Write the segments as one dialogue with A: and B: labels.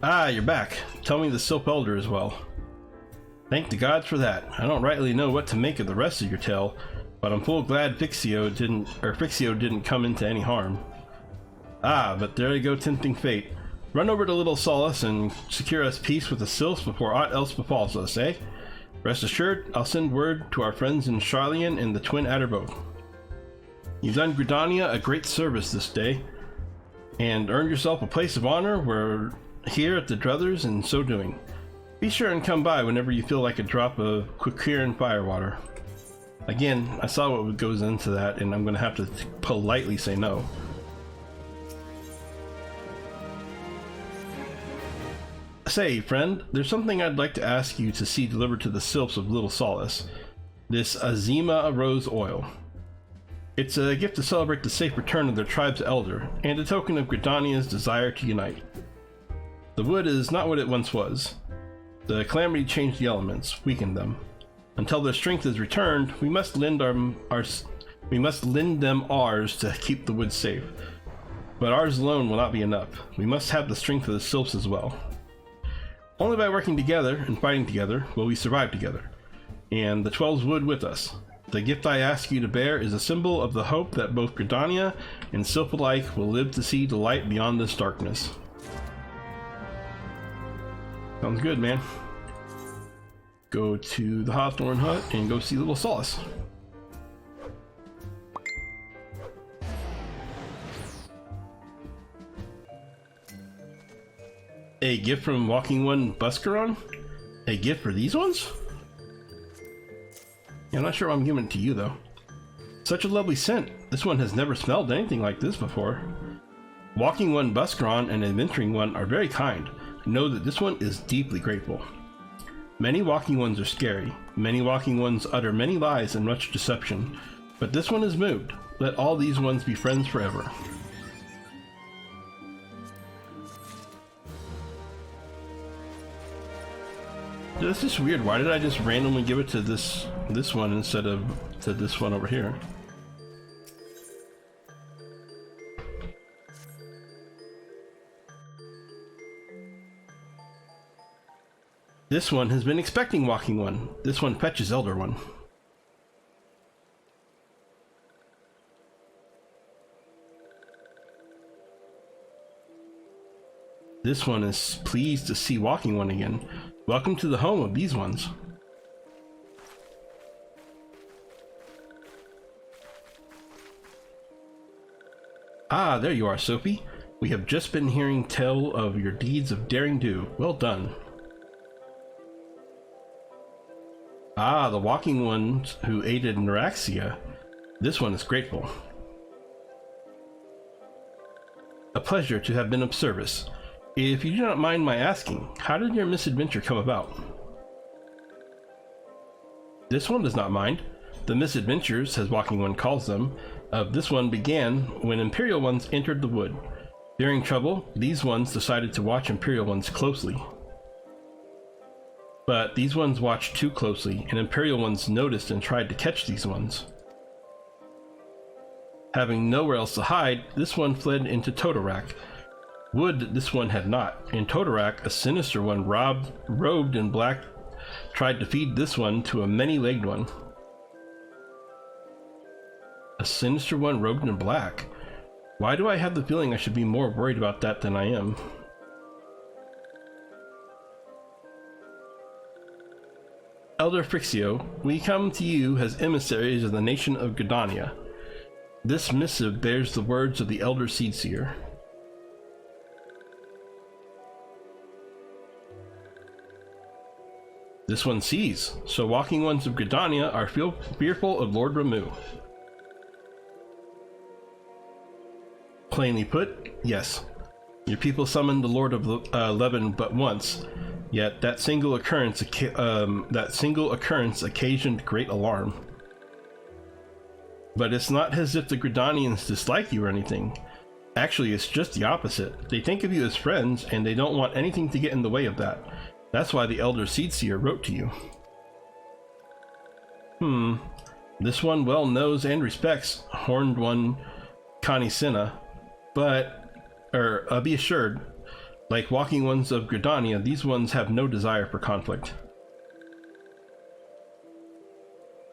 A: Ah, you're back. Tell me the Silp Elder as well. Thank the gods for that. I don't rightly know what to make of the rest of your tale, but I'm full glad Fixio didn't come into any harm. Ah, but there you go, tempting fate. Run over to Little Solace and secure us peace with the Sylphs before aught else befalls us, eh? Rest assured, I'll send word to our friends in Charlian and the Twin Adder both. You've done Gridania a great service this day, and earned yourself a place of honor here at the Druthers in so doing. Be sure and come by whenever you feel like a drop of Quiquiran firewater. Again, I saw what goes into that, and I'm going to have to politely say no. Say, friend, there's something I'd like to ask you to see delivered to the Sylphs of Little Solace. This Azima Rose Oil. It's a gift to celebrate the safe return of their tribe's elder, and a token of Gridania's desire to unite. The wood is not what it once was. The calamity changed the elements, weakened them. Until their strength is returned, we must lend them ours to keep the wood safe. But ours alone will not be enough. We must have the strength of the Sylphs as well. Only by working together and fighting together will we survive together, and the 12's wood with us. The gift I ask you to bear is a symbol of the hope that both Gridania and Sylph alike will live to see the light beyond this darkness. Sounds good, man. Go to the Hawthorn Hut and go see Little Solace. A gift from Walking One Buscaron? A gift for these ones? Yeah, I'm not sure why I'm giving it to you though. Such a lovely scent. This one has never smelled anything like this before. Walking One Buscaron and Adventuring One are very kind. Know that this one is deeply grateful. Many walking ones are scary. Many walking ones utter many lies and much deception. But this one is moved. Let all these ones be friends forever. This is weird. Why did I just randomly give it to this one instead of to this one over here? This one has been expecting Walking One. This one fetches Elder One. This one is pleased to see Walking One again. Welcome to the home of these ones. Ah, there you are, Sophie. We have just been hearing tell of your deeds of daring do. Well done. Ah, the walking ones who aided Neuraxia. This one is grateful. A pleasure to have been of service. If you do not mind my asking, how did your misadventure come about? This one does not mind. The misadventures, as Walking One calls them, of this one began when Imperial Ones entered the wood. Fearing trouble, these ones decided to watch Imperial Ones closely. But these ones watched too closely, and Imperial Ones noticed and tried to catch these ones. Having nowhere else to hide, this one fled into Totorak. Wood this one had not. In Totorak, a sinister one robed in black tried to feed this one to a many-legged one. A sinister one robed in black? Why do I have the feeling I should be more worried about that than I am? Elder Frixio, we come to you as emissaries of the nation of Gridania. This missive bears the words of the Elder Seedseer. This one sees, so walking ones of Gridania are fearful of Lord Ramu. Plainly put, yes. Your people summoned the Lord of Levin but once, yet that single occurrence occasioned great alarm. But it's not as if the Gridanians dislike you or anything. Actually, it's just the opposite. They think of you as friends, and they don't want anything to get in the way of that. That's why the Elder Seedseer wrote to you. This one well knows and respects Horned One Kanisina, but, be assured, Like walking ones of Gridania, these ones have no desire for conflict.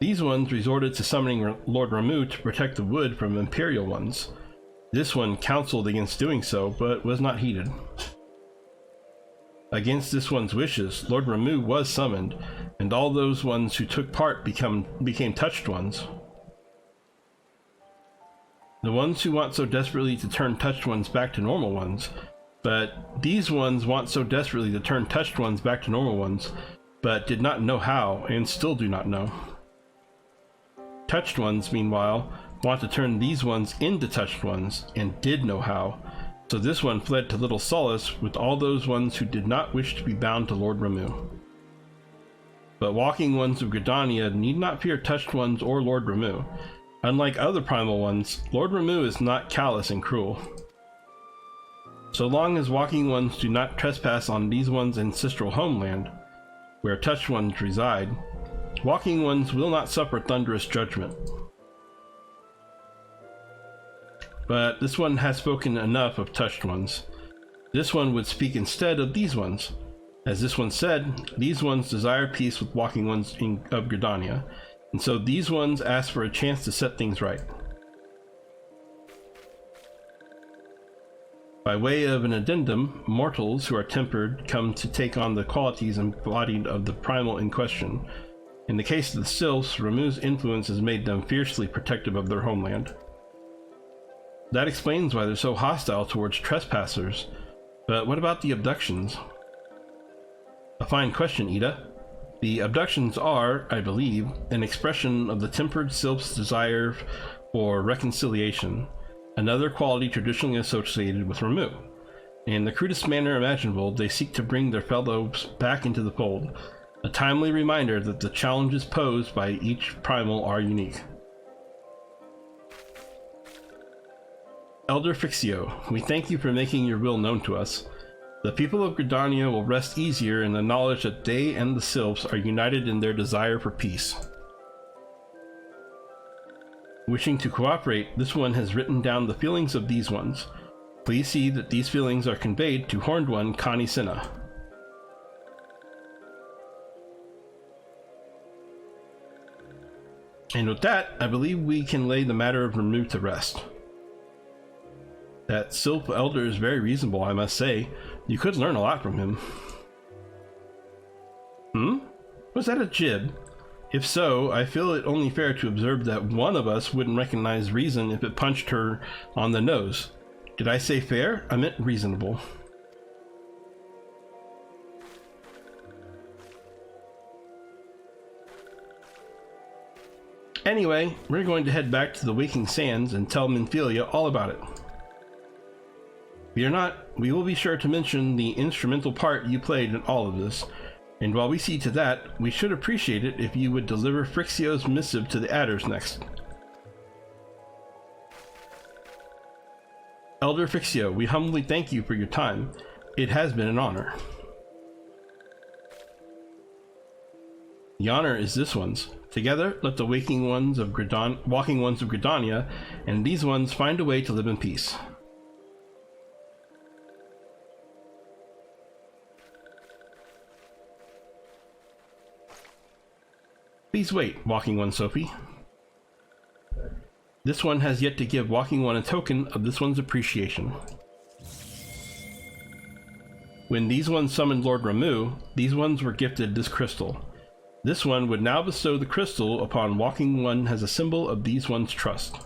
A: These ones resorted to summoning Lord Ramuh to protect the wood from Imperial ones. This one counseled against doing so, but was not heeded. Against this one's wishes, Lord Ramuh was summoned, and all those ones who took part became touched ones. The ones who want so desperately to turn touched ones back to normal ones, but these ones want so desperately to turn touched ones back to normal ones, but did not know how, and still do not know. Touched ones, meanwhile, want to turn these ones into touched ones, and did know how, so this one fled to little solace with all those ones who did not wish to be bound to Lord Ramuh. But walking ones of Gridania need not fear touched ones or Lord Ramuh. Unlike other primal ones, Lord Ramuh is not callous and cruel. So long as walking ones do not trespass on these ones' ancestral homeland, where touched ones reside, walking ones will not suffer thunderous judgment. But this one has spoken enough of touched ones. This one would speak instead of these ones. As this one said, these ones desire peace with walking ones of Gridania, and so these ones ask for a chance to set things right. By way of an addendum, mortals who are tempered come to take on the qualities embodied of the primal in question. In the case of the Sylphs, Ramuh's influence has made them fiercely protective of their homeland. That explains why they're so hostile towards trespassers. But what about the abductions? A fine question, Ida. The abductions are, I believe, an expression of the tempered Sylph's desire for reconciliation, another quality traditionally associated with Ramuh. In the crudest manner imaginable, they seek to bring their fellows back into the fold, a timely reminder that the challenges posed by each primal are unique. Elder Fixio, we thank you for making your will known to us. The people of Gridania will rest easier in the knowledge that they and the Sylphs are united in their desire for peace. Wishing to cooperate, this one has written down the feelings of these ones. Please see that these feelings are conveyed to Horned One Connie Senna. And with that, I believe we can lay the matter of Ramuh to rest. That Sylph Elder is very reasonable, I must say. You could learn a lot from him. Was that a jib? If so, I feel it only fair to observe that one of us wouldn't recognize reason if it punched her on the nose. Did I say fair? I meant reasonable. Anyway, we're going to head back to the Waking Sands and tell Minfilia all about it. We will be sure to mention the instrumental part you played in all of this, and while we see to that, we should appreciate it if you would deliver Frixio's missive to the Adders next. Elder Frixio, we humbly thank you for your time. It has been an honor. The honor is this one's. Together, let the walking ones of Gridania and these ones find a way to live in peace. Please wait, Walking One Sophie. This one has yet to give Walking One a token of this one's appreciation. When these ones summoned Lord Ramuh, these ones were gifted this crystal. This one would now bestow the crystal upon Walking One as a symbol of these one's trust.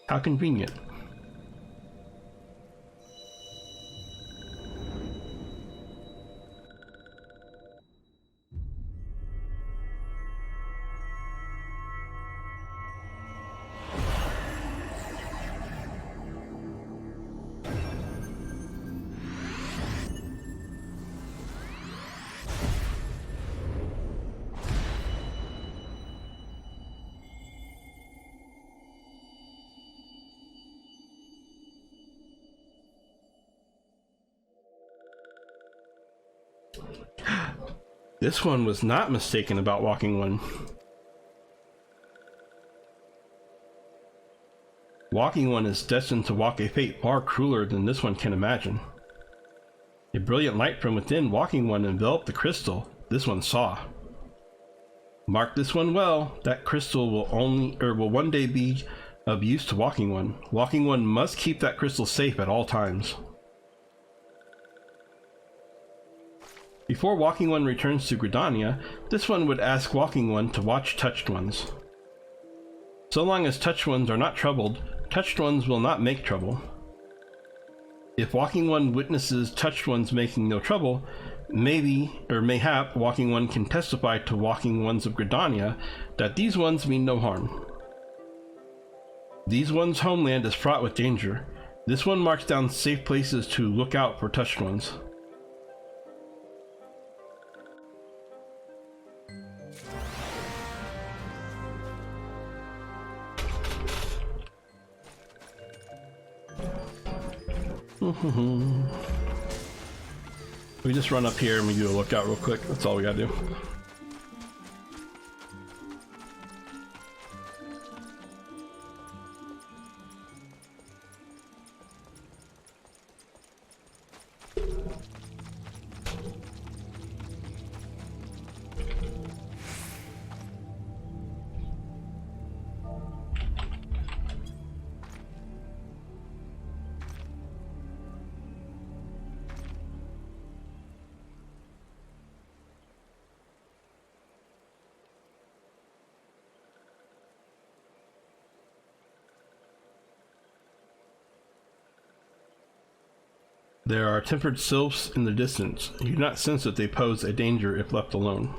A: How convenient. This one was not mistaken about Walking One. Walking One is destined to walk a fate far crueler than this one can imagine. A brilliant light from within Walking One enveloped the crystal this one saw. Mark this one well, that crystal will one day be of use to Walking One. Walking One must keep that crystal safe at all times. Before Walking One returns to Gridania, this one would ask Walking One to watch Touched Ones. So long as Touched Ones are not troubled, Touched Ones will not make trouble. If Walking One witnesses Touched Ones making no trouble, mayhap Walking One can testify to Walking Ones of Gridania that these ones mean no harm. These ones' homeland is fraught with danger. This one marks down safe places to look out for Touched Ones. We just run up here and we do a lookout real quick. That's all we gotta do. There are tempered sylphs in the distance. You do not sense that they pose a danger if left alone.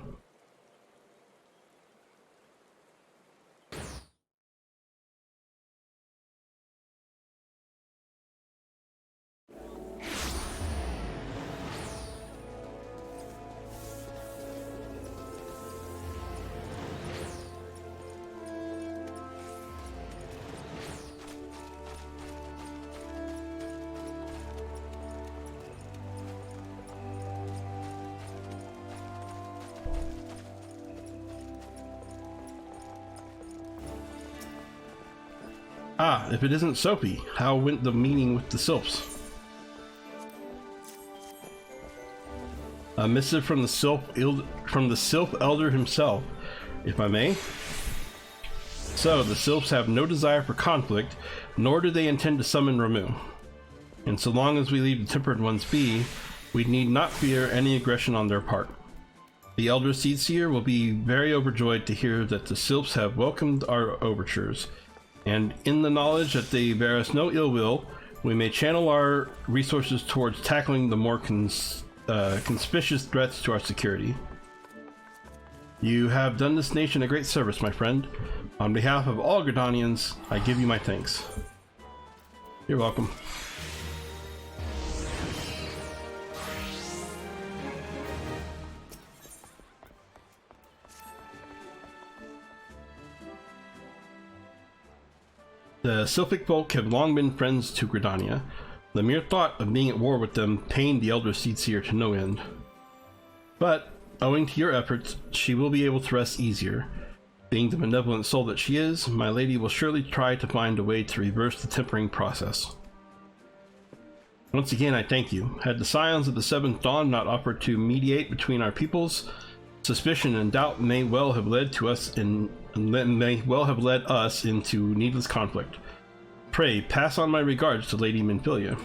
A: Ah, if it isn't Sophie, how went the meeting with the sylphs? A missive from the sylph elder himself, if I may. So, the sylphs have no desire for conflict, nor do they intend to summon Ramuh. And so long as we leave the tempered ones be, we need not fear any aggression on their part. The elder Seedseer will be very overjoyed to hear that the sylphs have welcomed our overtures. And in the knowledge that they bear us no ill will, we may channel our resources towards tackling the more conspicuous threats to our security. You have done this nation a great service, my friend. On behalf of all Gridanians, I give you my thanks. You're welcome. The Sylphic folk have long been friends to Gridania. The mere thought of being at war with them pained the elder Seedseer to no end. But, owing to your efforts, she will be able to rest easier. Being the benevolent soul that she is, my lady will surely try to find a way to reverse the tempering process. Once again, I thank you. Had the Scions of the Seventh Dawn not offered to mediate between our peoples, suspicion and doubt may well have led us into needless conflict. Pray, pass on my regards to Lady Minfilia.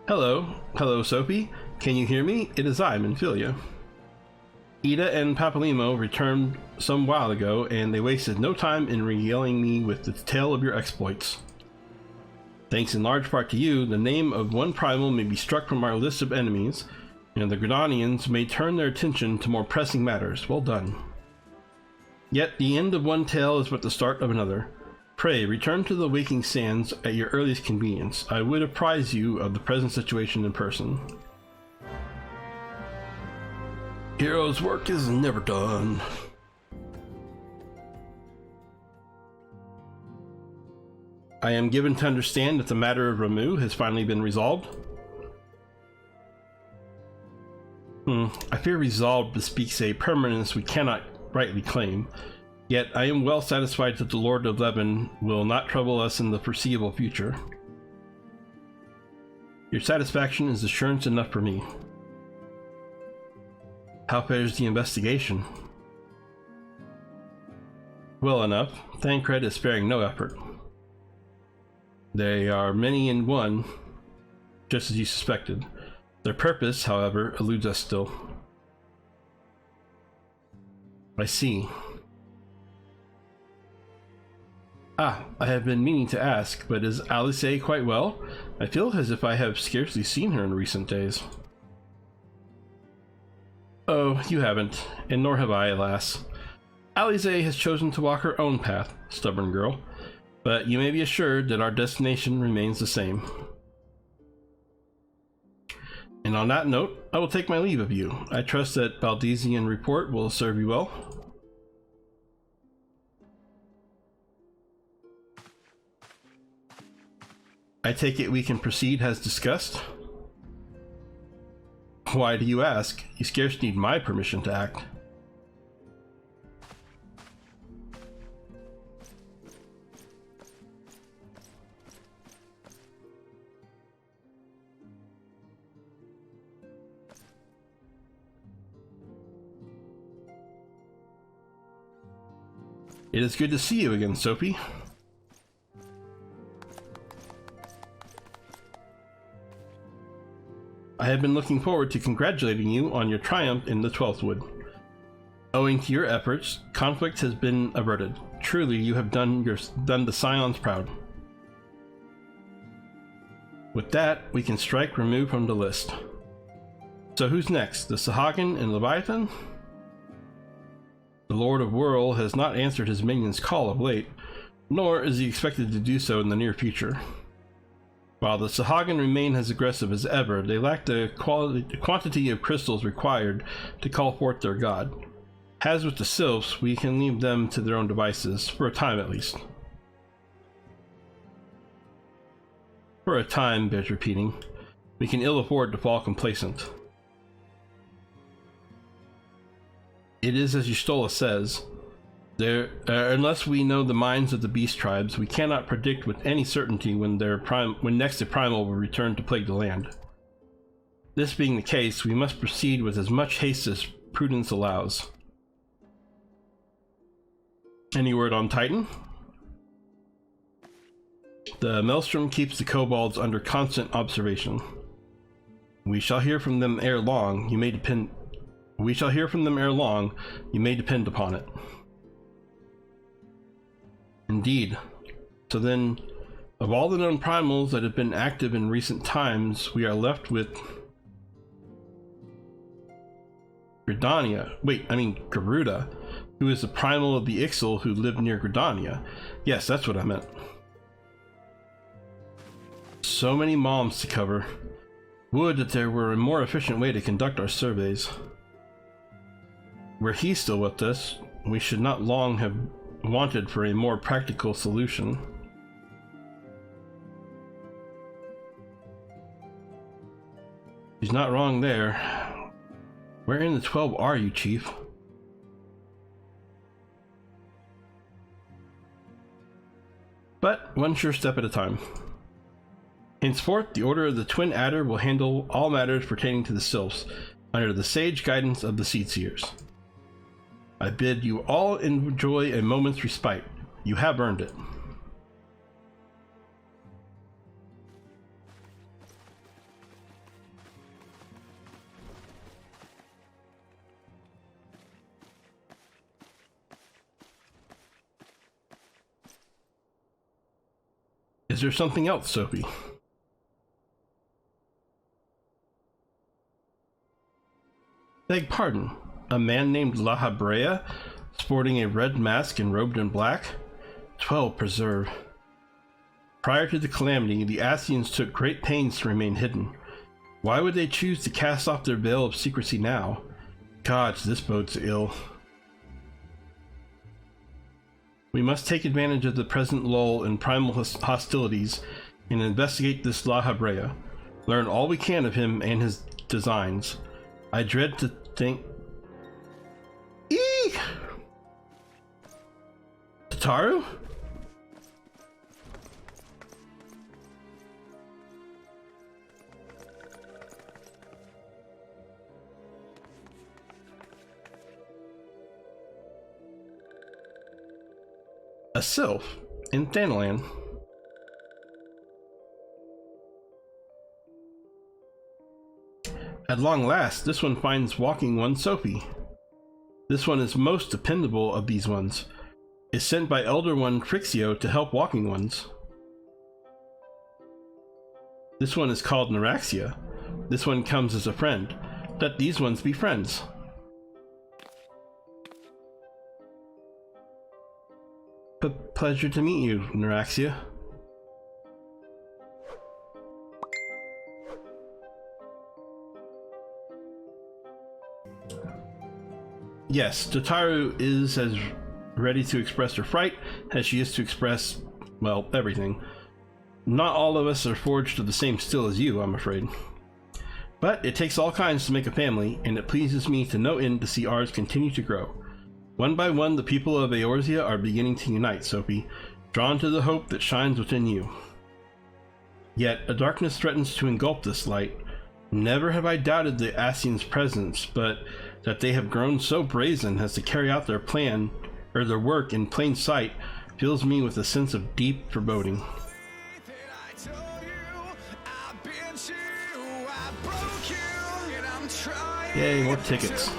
A: Hello, Sophie. Can you hear me? It is I, Minfilia. Ida and Papalimo returned some while ago, and they wasted no time in regaling me with the tale of your exploits. Thanks in large part to you, the name of one primal may be struck from our list of enemies, and the Gridanians may turn their attention to more pressing matters. Well done. Yet the end of one tale is but the start of another. Pray, return to the Waking Sands at your earliest convenience. I would apprise you of the present situation in person. Hero's work is never done. I am given to understand that the matter of Ramuh has finally been resolved. I fear resolved bespeaks a permanence we cannot rightly claim. Yet I am well satisfied that the Lord of Levin will not trouble us in the foreseeable future. Your satisfaction is assurance enough for me. How fares the investigation? Well enough. Thancred is sparing no effort. They are many in one, just as you suspected. Their purpose, however, eludes us still. I see. I have been meaning to ask, but is Alice quite well? I feel as if I have scarcely seen her in recent days. Oh, you haven't, and nor have I, alas. Alice has chosen to walk her own path, stubborn girl, but you may be assured that our destination remains the same. And on that note, I will take my leave of you. I trust that Valdesian report will serve you well. I take it we can proceed as discussed? Why do you ask? You scarce need my permission to act. It is good to see you again, Sophie. I have been looking forward to congratulating you on your triumph in the 12th Wood. Owing to your efforts, conflict has been averted. Truly, you have done the Scions proud. With that, we can strike remove from the list. So who's next? The Sahagin and Leviathan? The Lord of Whirl has not answered his minion's call of late, nor is he expected to do so in the near future. While the Sahagin remain as aggressive as ever, they lack the quantity of crystals required to call forth their god. As with the Sylphs, we can leave them to their own devices, for a time at least. For a time, bears repeating. We can ill afford to fall complacent. It is as Y'shtola says, unless we know the minds of the beast tribes, we cannot predict with any certainty when next the primal will return to plague the land. This being the case, we must proceed with as much haste as prudence allows. Any word on Titan? The Maelstrom keeps the kobolds under constant observation. We shall hear from them ere long, you may depend upon it. Indeed. So then, of all the known primals that have been active in recent times, we are left with Garuda, who is the primal of the Ixal who lived near Gridania. Yes, that's what I meant. So many moms to cover. Would that there were a more efficient way to conduct our surveys. Were he still with us, we should not long have wanted for a more practical solution. He's not wrong there. Where in the 12 are you, Chief? But one sure step at a time. Henceforth, the Order of the Twin Adder will handle all matters pertaining to the Sylphs, under the sage guidance of the Seedseers. I bid you all enjoy a moment's respite. You have earned it. Is there something else, Sophie? Beg pardon. A man named La Habrea, sporting a red mask and robed in black? 12 preserve. Prior to the calamity, the Ascians took great pains to remain hidden. Why would they choose to cast off their veil of secrecy now? Gods, this bodes ill. We must take advantage of the present lull in primal hostilities and investigate this La Habrea. Learn all we can of him and his designs. I dread to think... Totaru? A sylph in Thanalan. At long last, this one finds walking one Sophie. This one is most dependable of these ones. Is sent by Elder One Frixio to help walking ones. This one is called Neuraxia. This one comes as a friend. Let these ones be friends. Pleasure to meet you, Neuraxia. Yes, Totaru is as ready to express her fright as she is to express, well, everything. Not all of us are forged of the same steel as you, I'm afraid. But it takes all kinds to make a family, and it pleases me to no end to see ours continue to grow. One by one, the people of Eorzea are beginning to unite, Sophie, drawn to the hope that shines within you. Yet, a darkness threatens to engulf this light. Never have I doubted the Ascians' presence, but that they have grown so brazen as to carry out their plan, or their work in plain sight, fills me with a sense of deep foreboding. Yay, more tickets.